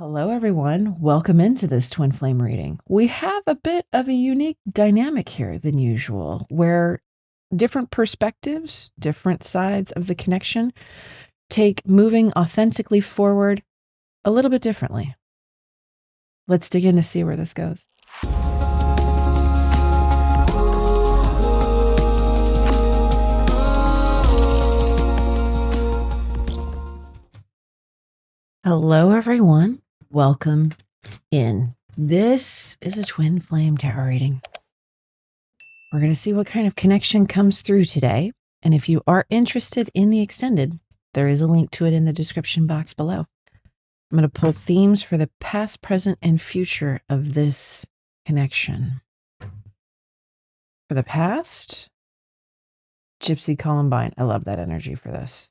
Hello, everyone. Welcome into this twin flame reading. We have a bit of a unique dynamic here than usual, where different perspectives, different sides of the connection take moving authentically forward a little bit differently. Let's dig in to see where this goes. Hello, everyone. Welcome in. This is a twin flame tarot reading. We're going to see what kind of connection comes through today. And if you are interested in the extended, there is a link to it in the description box below. I'm going to pull themes for the past, present, and future of this connection. For the past, Gypsy Columbine. I love that energy for this.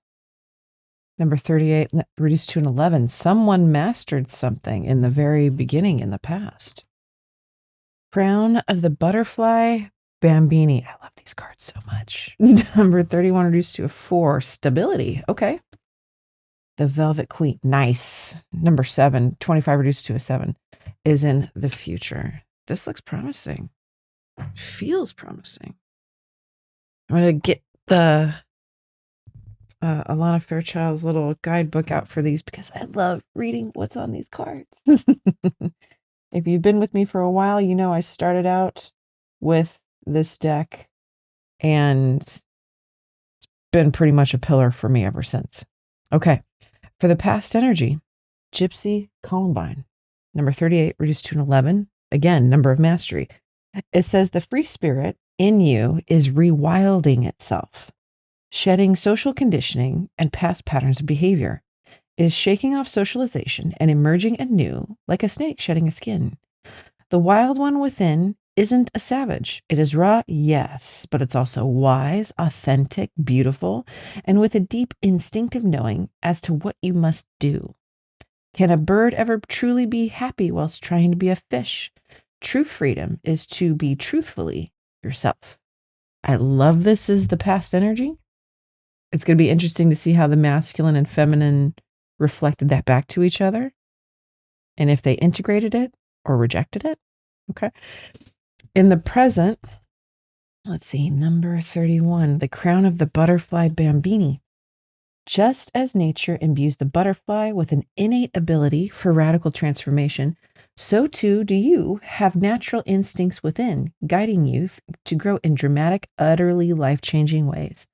Number 38, reduced to an 11. Someone mastered something in the very beginning in the past. Crown of the Butterfly, Bambini. I love these cards so much. Number 31, reduced to a 4. Stability. Okay. The Velvet Queen. Nice. Number 7, 25, reduced to a 7, is in the future. This looks promising. Feels promising. I'm going to get the Alana Fairchild's little guidebook out for these because I love reading what's on these cards. If you've been with me for a while, you know I started out with this deck and it's been pretty much a pillar for me ever since. Okay, for the past energy, Gypsy Columbine, number 38, reduced to an 11. Again, number of mastery. It says the free spirit in you is rewilding itself, shedding social conditioning and past patterns of behavior. It is shaking off socialization and emerging anew like a snake shedding a skin. The wild one within isn't a savage. It is raw, yes, but it's also wise, authentic, beautiful, and with a deep instinctive knowing as to what you must do. Can a bird ever truly be happy whilst trying to be a fish? True freedom is to be truthfully yourself. I love this as the past energy. It's going to be interesting to see how the masculine and feminine reflected that back to each other and if they integrated it or rejected it. Okay. In the present, let's see, number 31, the crown of the butterfly Bambini. Just as nature imbues the butterfly with an innate ability for radical transformation, so too do you have natural instincts within, guiding you to grow in dramatic, utterly life-changing ways.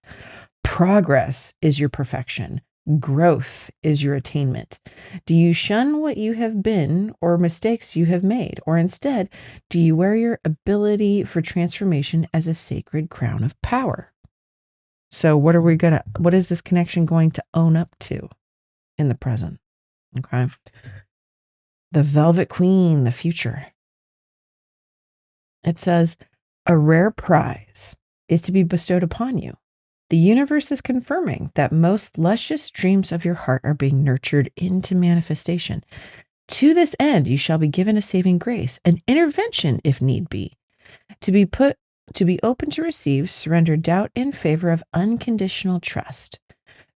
Progress is your perfection. Growth is your attainment. Do you shun what you have been or mistakes you have made, or instead, do you wear your ability for transformation as a sacred crown of power? So what is this connection going to own up to in the present? Okay. The Velvet Queen, the future. It says, a rare prize is to be bestowed upon you. The universe is confirming that most luscious dreams of your heart are being nurtured into manifestation. To this end, you shall be given a saving grace, an intervention if need be, to be open to receive, surrender doubt in favor of unconditional trust.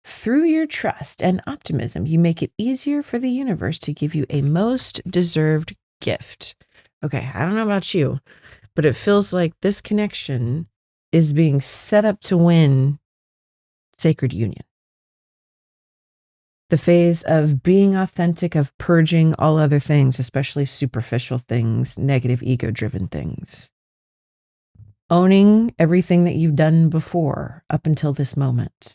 Through your trust and optimism, you make it easier for the universe to give you a most deserved gift. Okay, I don't know about you, but it feels like this connection is being set up to win sacred union. The phase of being authentic, of purging all other things, especially superficial things, negative ego-driven things. Owning everything that you've done before up until this moment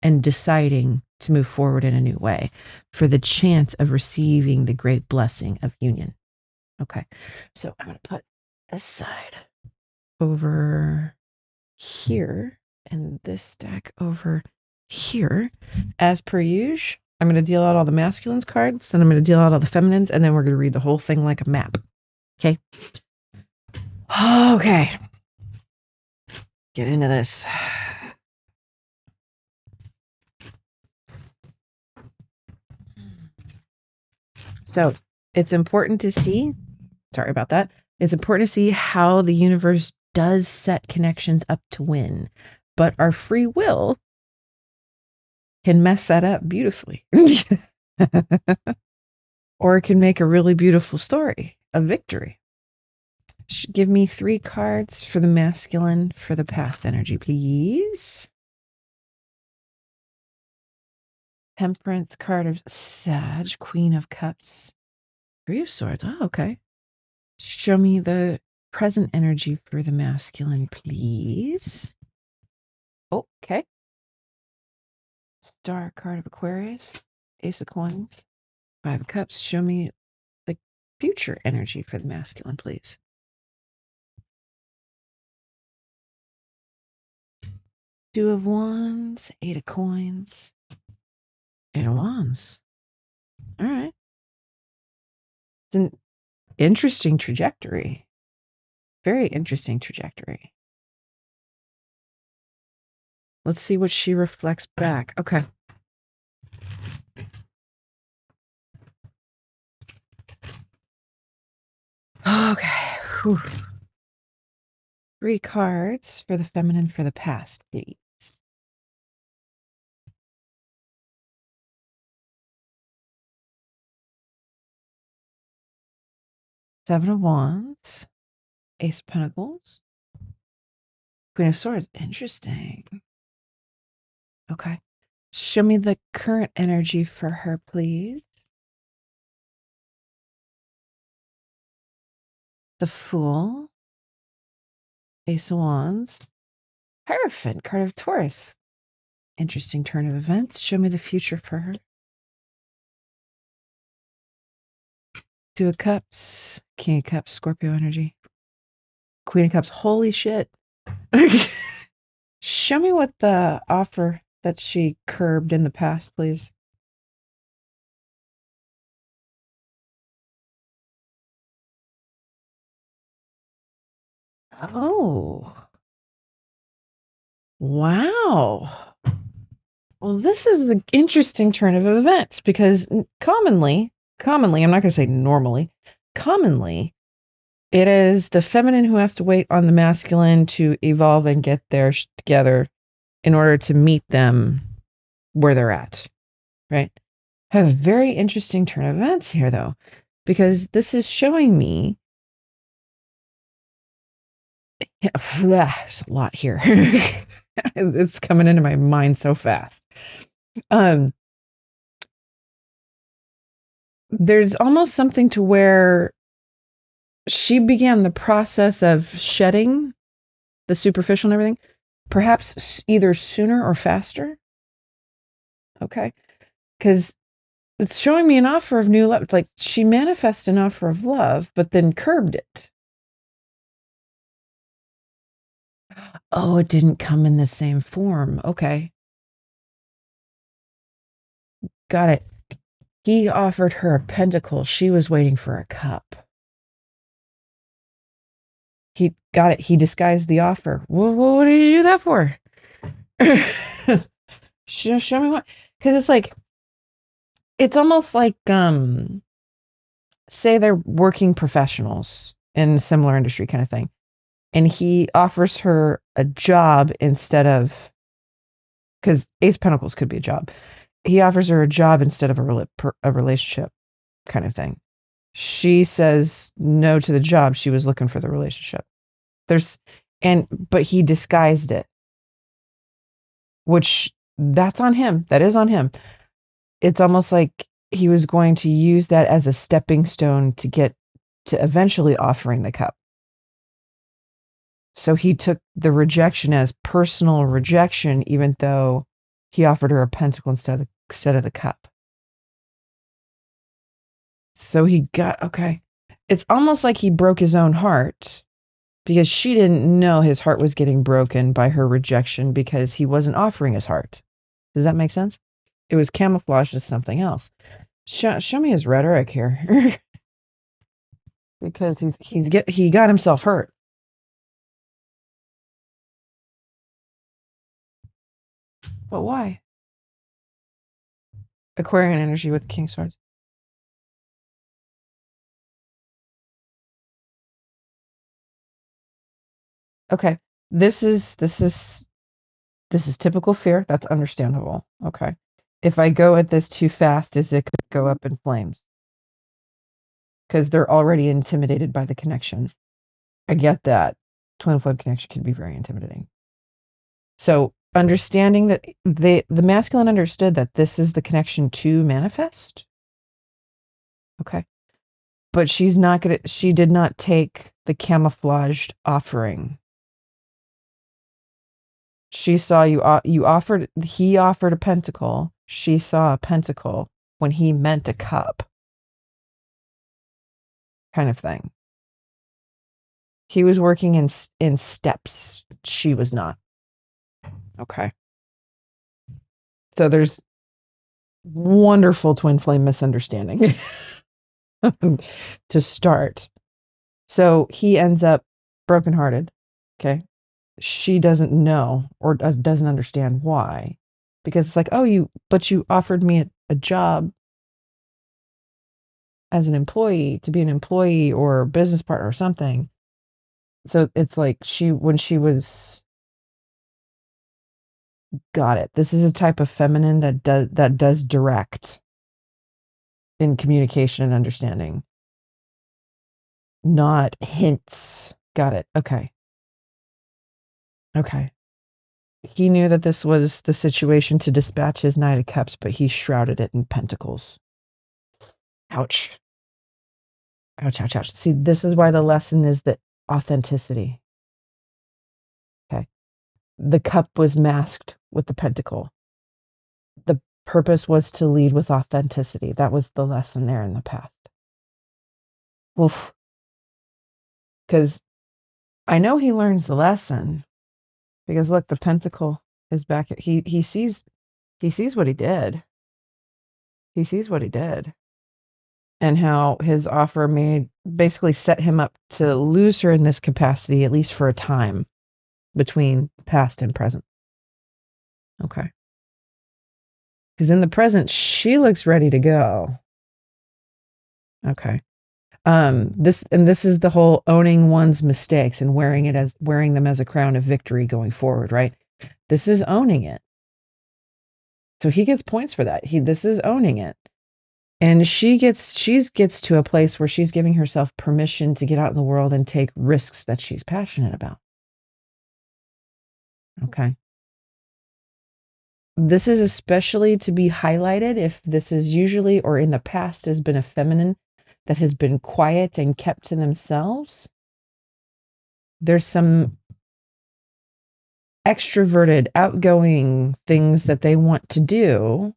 and deciding to move forward in a new way for the chance of receiving the great blessing of union. Okay, so I'm going to put this side over here and this stack over here. As per usual, I'm going to deal out all the masculines cards, then I'm going to deal out all the feminines, and then we're going to read the whole thing like a map. Okay? Okay. Get into this. So it's important to see, sorry about that, it's important to see how the universe does set connections up to win, but our free will can mess that up beautifully. or it can make a really beautiful story of victory. Give me 3 cards for the masculine for the past energy, please. Temperance card of Sag, Queen of Cups, 3 of Swords. Oh, okay. Show me the present energy for the masculine, please. Okay. Star card of Aquarius, Ace of Coins, 5 of Cups. Show me the future energy for the masculine, please. Two of Wands, 8 of Coins, 8 of Wands. All right. It's an interesting trajectory. Very interesting trajectory. Let's see what she reflects back. Okay. Okay. Whew. 3 cards for the feminine for the past, please. Seven of Wands, Ace of Pentacles, Queen of Swords. Interesting. Okay. Show me the current energy for her, please. The Fool, Ace of Wands, Hierophant, card of Taurus. Interesting turn of events. Show me the future for her. 2 of Cups, King of Cups, Scorpio energy. Queen of Cups. Holy shit. Show me what the offer that she curbed in the past, please. Oh. Wow. Well, this is an interesting turn of events because commonly, I'm not going to say normally, commonly, it is the feminine who has to wait on the masculine to evolve and get their together in order to meet them where they're at, right? Have a very interesting turn of events here, though, because this is showing me there's a lot here. It's coming into my mind so fast. There's almost something to where she began the process of shedding the superficial and everything, perhaps either sooner or faster. Okay. Because it's showing me an offer of new love. It's like she manifested an offer of love, but then curbed it. Oh, it didn't come in the same form. Okay. Got it. He offered her a pentacle. She was waiting for a cup. He got it. He disguised the offer. Well, what did you do that for? Show me what. Because it's like, it's almost like, say they're working professionals in a similar industry kind of thing. And he offers her a job instead of, because Ace of Pentacles could be a job. He offers her a job instead of a relationship kind of thing. She says no to the job. She was looking for the relationship. But he disguised it, which that's on him. That is on him. It's almost like he was going to use that as a stepping stone to get to eventually offering the cup. So he took the rejection as personal rejection, even though he offered her a pentacle instead of the cup. So he got, okay. It's almost like he broke his own heart because she didn't know his heart was getting broken by her rejection because he wasn't offering his heart. Does that make sense? It was camouflaged as something else. Show me his rhetoric here. Because he got himself hurt. But why? Aquarian energy with King Swords. Okay. This is typical fear. That's understandable. Okay. If I go at this too fast, is it could go up in flames. because they're already intimidated by the connection. I get that. Twin flame connection can be very intimidating. So understanding that the masculine understood that this is the connection to manifest. Okay. But she did not take the camouflaged offering. She saw he offered a pentacle. She saw a pentacle when he meant a cup. Kind of thing. He was working in steps. She was not. Okay. So there's wonderful twin flame misunderstanding to start. So he ends up brokenhearted. Okay. She doesn't know or doesn't understand why. Because it's like, but you offered me a job as an employee, to be an employee or business partner or something. So it's like when she was, got it. This is a type of feminine that does direct in communication and understanding, not hints. Got it. Okay. He knew that this was the situation to dispatch his Knight of Cups, but he shrouded it in pentacles. Ouch. Ouch, ouch, ouch. See, this is why the lesson is that authenticity. Okay. The cup was masked with the pentacle. The purpose was to lead with authenticity. That was the lesson there in the past. Oof. Because I know he learns the lesson. Because look, the pentacle is back. He sees what he did. He sees what he did. And how his offer basically set him up to lose her in this capacity, at least for a time, between past and present. Okay. Because in the present, she looks ready to go. Okay. This is the whole owning one's mistakes and wearing them as a crown of victory going forward, right? This is owning it. So he gets points for that. This is owning it. And she gets to a place where she's giving herself permission to get out in the world and take risks that she's passionate about. Okay. This is especially to be highlighted if this is usually or in the past has been a feminine that has been quiet and kept to themselves. There's some extroverted, outgoing things that they want to do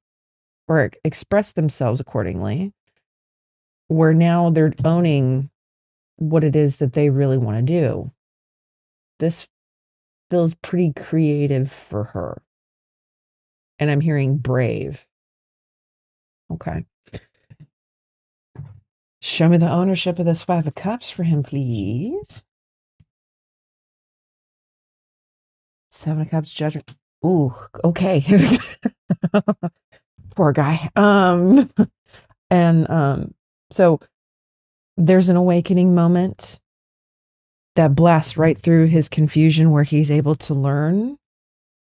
or express themselves accordingly, where now they're owning what it is that they really want to do. This feels pretty creative for her. And I'm hearing brave. Okay. Show me the ownership of this Five of Cups for him, please. Seven of Cups, Judgment. Ooh, okay. Poor guy. So there's an awakening moment that blasts right through his confusion where he's able to learn,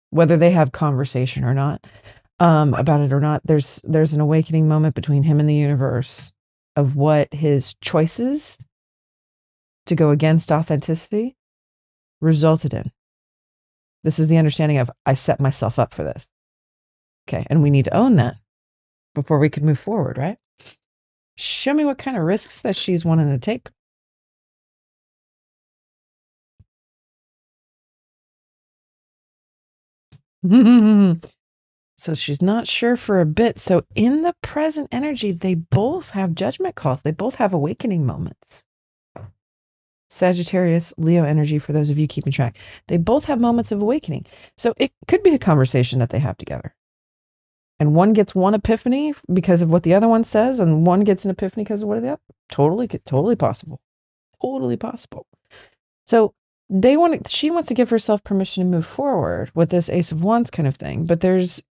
whether they have conversation or not, about it or not. There's an awakening moment between him and the universe of what his choices to go against authenticity resulted in. This is the understanding of, I set myself up for this. Okay, and we need to own that before we can move forward, right? Show me what kind of risks that she's wanting to take. So she's not sure for a bit. So in the present energy, they both have judgment calls. They both have awakening moments. Sagittarius, Leo energy, for those of you keeping track. They both have moments of awakening. So it could be a conversation that they have together. And one gets one epiphany because of what the other one says, and one gets an epiphany because of what the other. Totally possible. Totally possible. So she wants to give herself permission to move forward with this Ace of Wands kind of thing, but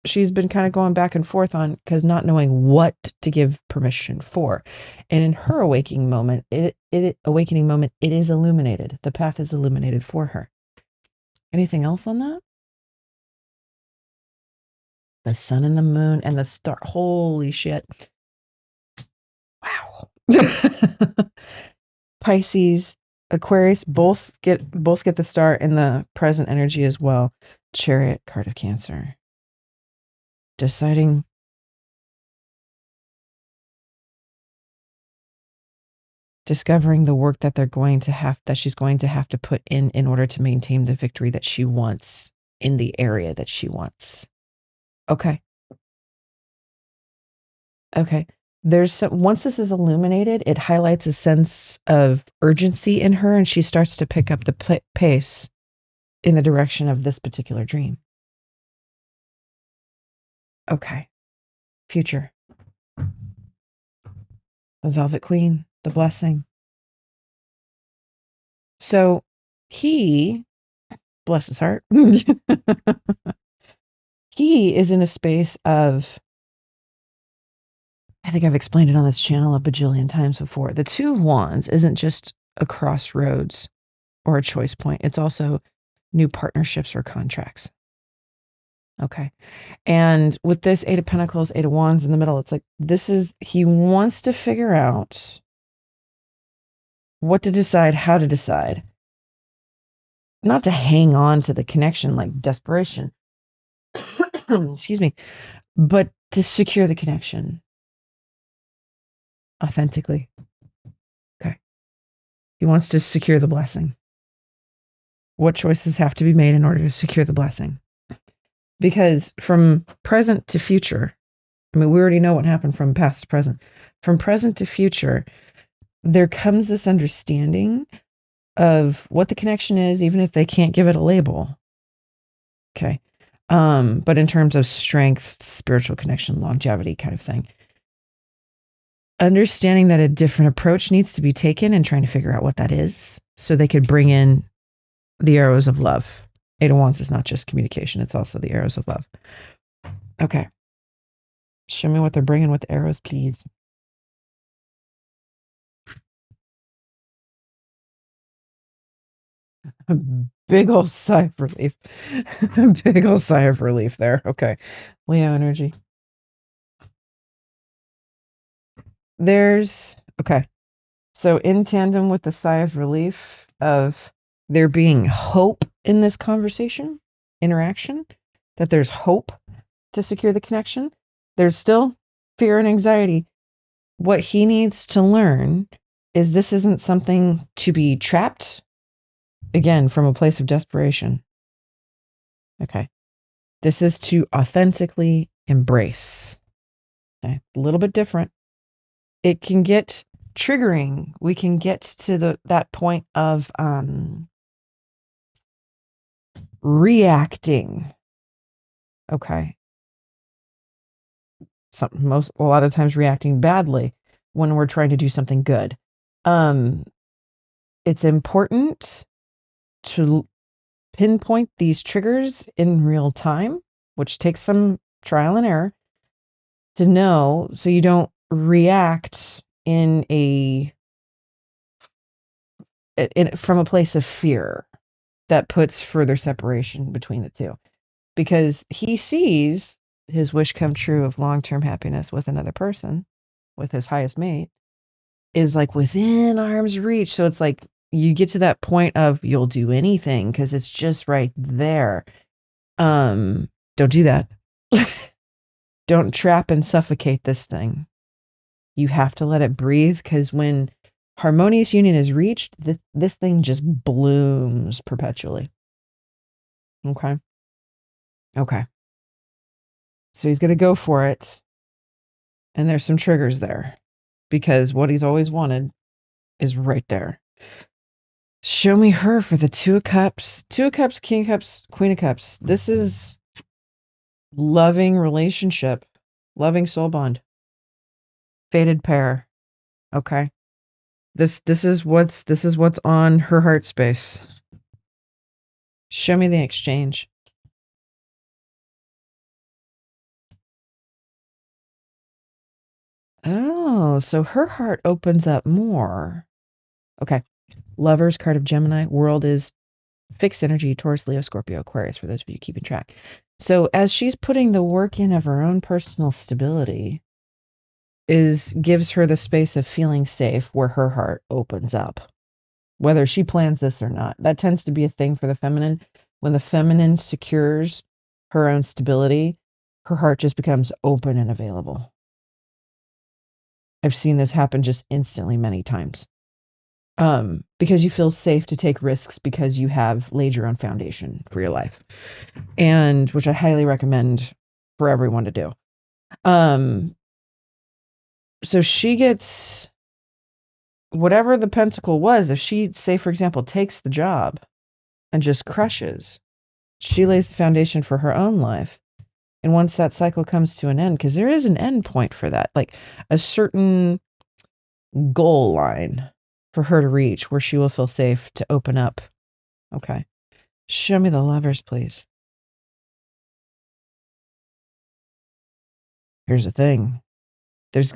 she's been kind of going back and forth on because not knowing what to give permission for. And in her awakening moment, it is illuminated. The path is illuminated for her. Anything else on that? The sun and the moon and the star. Holy shit. Wow. Pisces, Aquarius both get the star in the present energy as well. Chariot, card of Cancer. Deciding, discovering the work that she's going to have to put in order to maintain the victory that she wants in the area that she wants. Okay. Okay. Once this is illuminated, it highlights a sense of urgency in her, and she starts to pick up the pace in the direction of this particular dream. Okay. Future. The Velvet Queen, the blessing. So he, bless his heart, he is in a space of, I think I've explained it on this channel a bajillion times before. The Two of Wands isn't just a crossroads or a choice point. It's also new partnerships or contracts. Okay. And with this Eight of Pentacles, Eight of Wands in the middle, it's like he wants to figure out what to decide, how to decide. Not to hang on to the connection like desperation, excuse me, but to secure the connection authentically. Okay. He wants to secure the blessing. What choices have to be made in order to secure the blessing? Because from present to future, I mean, we already know what happened from past to present. From present to future, there comes this understanding of what the connection is, even if they can't give it a label. Okay. But in terms of strength, spiritual connection, longevity kind of thing, understanding that a different approach needs to be taken and trying to figure out what that is so they could bring in the arrows of love. Eight of Wands is not just communication, it's also the arrows of love. Okay. Show me what they're bringing with the arrows, please. Big old sigh of relief. Big old sigh of relief there. Okay. Leo energy. Okay. So in tandem with the sigh of relief of there being hope in this interaction, that there's hope to secure the connection, there's still fear and anxiety. What he needs to learn is this isn't something to be trapped, again, from a place of desperation. Okay. This is to authentically embrace. Okay. A little bit different. It can get triggering. We can get to that point of reacting. Okay. A lot of times reacting badly when we're trying to do something good. It's important to pinpoint these triggers in real time, which takes some trial and error to know, so you don't react from a place of fear that puts further separation between the two, because he sees his wish come true of long-term happiness with another person, with his highest mate, is like within arm's reach. So it's like you get to that point of you'll do anything because it's just right there. Don't do that. Don't trap and suffocate this thing. You have to let it breathe, because when harmonious union is reached, this thing just blooms perpetually. Okay. Okay. So he's going to go for it. And there's some triggers there, because what he's always wanted is right there. Show me her for the Two of Cups. Two of Cups, King of Cups, Queen of Cups. This is loving relationship, loving soul bond, fated pair. Okay. This is what's on her heart space. Show me the exchange. Oh, so her heart opens up more. Okay. Lovers, card of Gemini. World is fixed energy, Taurus, Leo, Scorpio, Aquarius, for those of you keeping track. So as she's putting the work in of her own personal stability, gives her the space of feeling safe where her heart opens up, whether she plans this or not. That tends to be a thing for the feminine. When the feminine secures her own stability, her heart just becomes open and available. I've seen this happen just instantly many times. Because you feel safe to take risks because you have laid your own foundation for your life, and which I highly recommend for everyone to do. So she gets whatever the pentacle was. If she, say, for example, takes the job and just crushes, she lays the foundation for her own life. And once that cycle comes to an end, because there is an end point for that, like a certain goal line for her to reach where she will feel safe to open up. Okay. Show me the lovers, please. Here's the thing. There's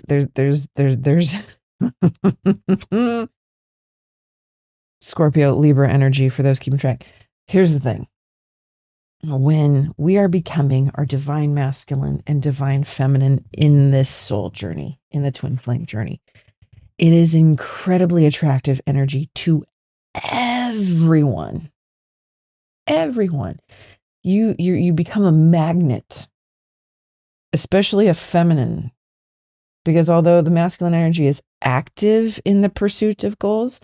Scorpio, Libra energy for those keeping track. Here's the thing. When we are becoming our divine masculine and divine feminine in this soul journey, in the twin flame journey, it is incredibly attractive energy to everyone. Everyone. You become a magnet, especially a feminine, because although the masculine energy is active in the pursuit of goals,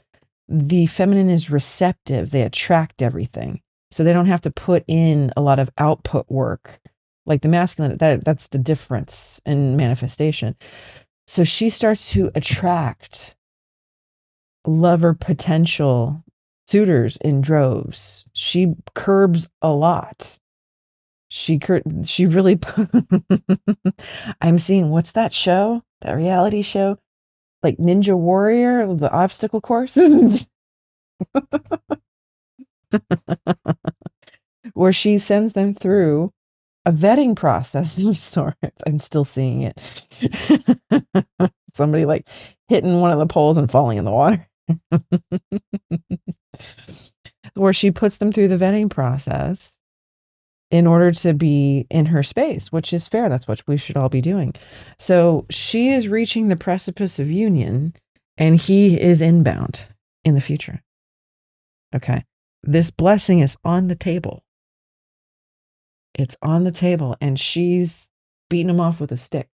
the feminine is receptive. They attract everything. So they don't have to put in a lot of output work. Like the masculine, that's the difference in manifestation. So she starts to attract lover potential suitors in droves. She curbs a lot. She really I'm seeing, what's that show? That reality show? Like Ninja Warrior, the obstacle course? Where she sends them through a vetting process of sorts. I'm still seeing it. Somebody like hitting one of the poles and falling in the water. Where she puts them through the vetting process in order to be in her space, which is fair. That's what we should all be doing. So she is reaching the precipice of union, and he is inbound in the future. Okay. This blessing is on the table. It's on the table, and she's beating him off with a stick.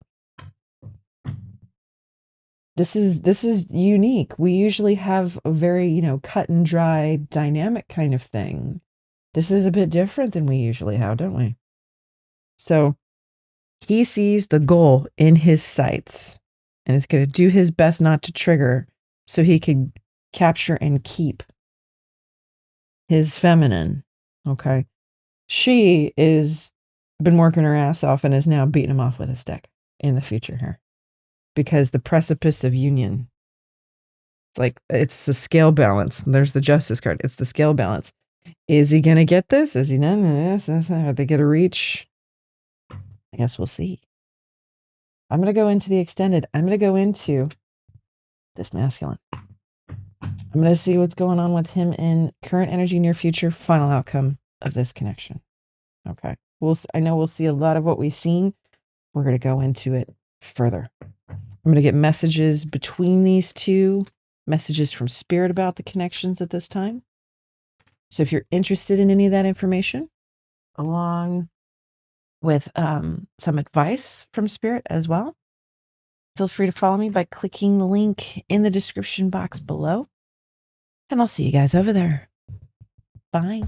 This is unique. We usually have a very, cut and dry dynamic kind of thing. This is a bit different than we usually have, don't we? So he sees the goal in his sights and is going to do his best not to trigger so he can capture and keep his feminine. Okay. She is been working her ass off and is now beating him off with a stick in the future here. Because the precipice of union, it's the scale balance. There's the justice card. It's the scale balance. Is he going to get this? Is he not? Are they going to reach? I guess we'll see. I'm going to go into the extended. I'm going to go into this masculine. I'm going to see what's going on with him in current energy, near future, final outcome of this connection. Okay. I know we'll see a lot of what we've seen. We're going to go into it further. I'm going to get messages between these two, messages from spirit about the connections at this time. So if you're interested in any of that information, along with some advice from spirit as well, feel free to follow me by clicking the link in the description box below. And I'll see you guys over there. Bye.